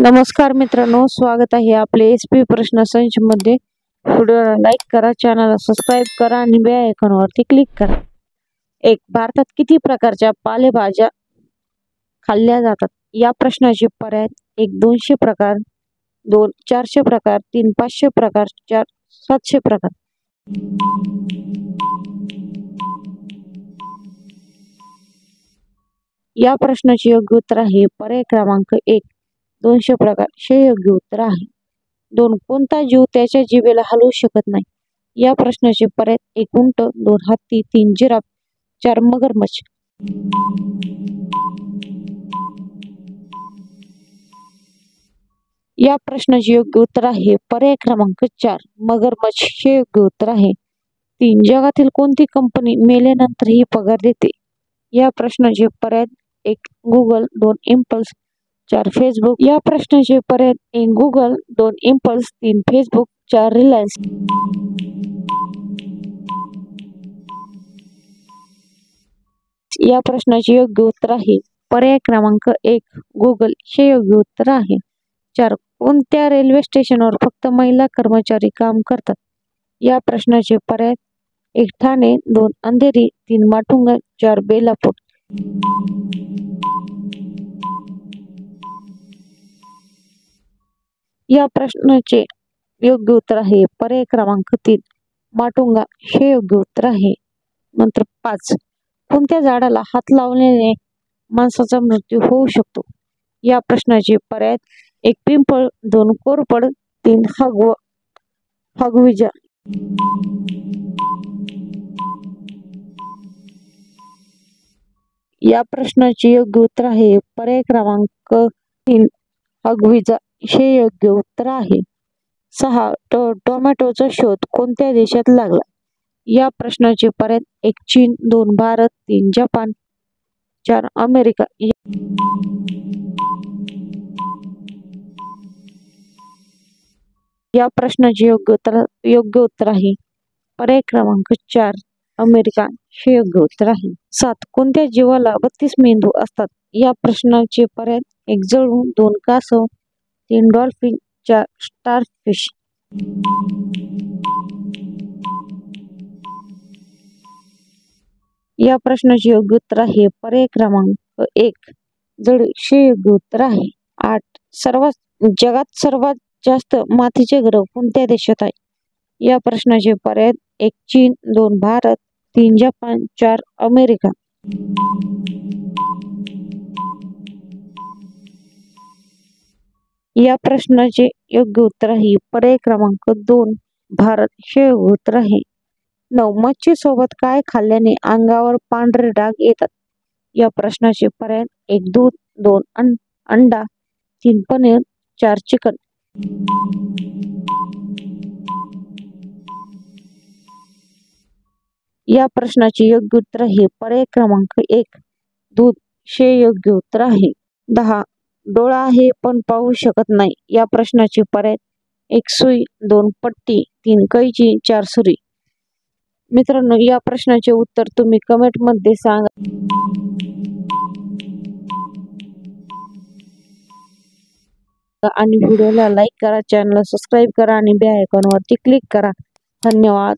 नमस्कार मित्रांनो, स्वागत आहे आपले एसपी प्रश्न संच मध्ये। व्हिडिओला लाईक करा, चॅनलला सबस्क्राइब करा आणि बेल आयकॉनवरती क्लिक करा। एक भारतात किती प्रकारच्या पालेभाज्या खाल्ल्या जातात? या प्रश्नाचे पर्याय: 1 200 प्रकार, 2 400 प्रकार, 3 500 प्रकार, 4 700 प्रकार। या प्रश्नाचे योग्य उत्तर आहे पर्याय क्रमांक 1 200 प्रकार हे योग्य उत्तर आहे। 2 कोणता जीव त्याच्या जिभेला हलवू शकत नाही? या प्रश्नाचे पर्याय: 1 उंट, 2 हत्ती, 3 जिराफ, 4 मगरमच्छ। या प्रश्नाचे योग्य उत्तर आहे पर्याय क्रमांक 4 मगरमच्छ हे योग्य उत्तर आहे। 3 जगातील कोणती कंपनी मेल्यानंतरही पगार देते? या प्रश्नाचे पर्याय: 1 गूगल, 2 इम्पल्स, 4 फेसबुक। या प्रश्नाचे पर्याय: 1 गूगल, 2 इम्पल्स, 3 फेसबुक, 4 रिलायन्स। या प्रश्नाचे योग्य उत्तर आहे पर्याय क्रमांक 1 गूगल हे योग्य उत्तर आहे। 4 कोणत्या रेल्वे स्टेशनवर फक्त महिला कर्मचारी काम करतात? या प्रश्नाचे पर्याय: 1 ठाणे, 2 अंधेरी, 3 माटुंगा, 4 बेलापूर। या प्रश्नाचे योग्य उत्तर आहे पर्याय क्रमांक 3 माटुंगा हे योग्य उत्तर आहे। नंतर 5 कोणत्या झाडाला हात लावल्याने माणसाचा मृत्यू होऊ शकतो? या प्रश्नाचे पर्याय: 1 पिंपळ, 2 कोरफड, 3 हगविजा। या प्रश्नाचे योग्य उत्तर आहे पर्याय क्रमांक 3 हगविजा हे योग्य उत्तर आहे। 6 टोमॅटोचा शोध कोणत्या देशात लागला? या प्रश्नाचे पर्याय: 1 चीन, 2 भारत, 3 जपान, 4 अमेरिका। या प्रश्नाचे योग्य उत्तर आहे पर्याय क्रमांक 4 अमेरिका हे योग्य उत्तर आहे। 7 कोणत्या जीवाला 32 मेंदू असतात? या प्रश्नाचे पर्याय: 1 जळू, 2 कासव, 3 डॉल्फिन, 4 स्टारफिश। या प्रश्नाचे योग्य उत्तर आहे पर्याय क्रमांक 1 जळू हे योग्य उत्तर आहे। 8 जगात सर्वात जास्त मातीचे ग्रह कोणत्या देशात आहे? या प्रश्नाचे पर्याय: 1 चीन, 2 भारत, 3 जपान, 4 अमेरिका। या प्रश्नाचे योग्य उत्तर आहे पर्याय क्रमांक 2 भारत हे योग्य उत्तर आहे। 9 मच्छी सोबत काय खाल्ल्याने अंगावर पांढरे डाग येतात? या प्रश्नाचे पर्याय: 1 दूध, 2 अंडा, 3 पनीर, 4 चिकन। या प्रश्नाचे योग्य उत्तर आहे पर्याय क्रमांक 1 दूध हे योग्य उत्तर आहे। 10 डोळा आहे पण पाहू शकत नाही। या प्रश्नाचे पर्याय: 1 सुई, 2 पट्टी, 3 कैची, 4 सुरी। मित्रांनो, या प्रश्नाचे उत्तर तुम्ही कमेंट मध्ये सांगा आणि व्हिडिओला लाईक करा, चॅनलला सबस्क्राइब करा आणि बेल आयकॉनवरती क्लिक करा। धन्यवाद।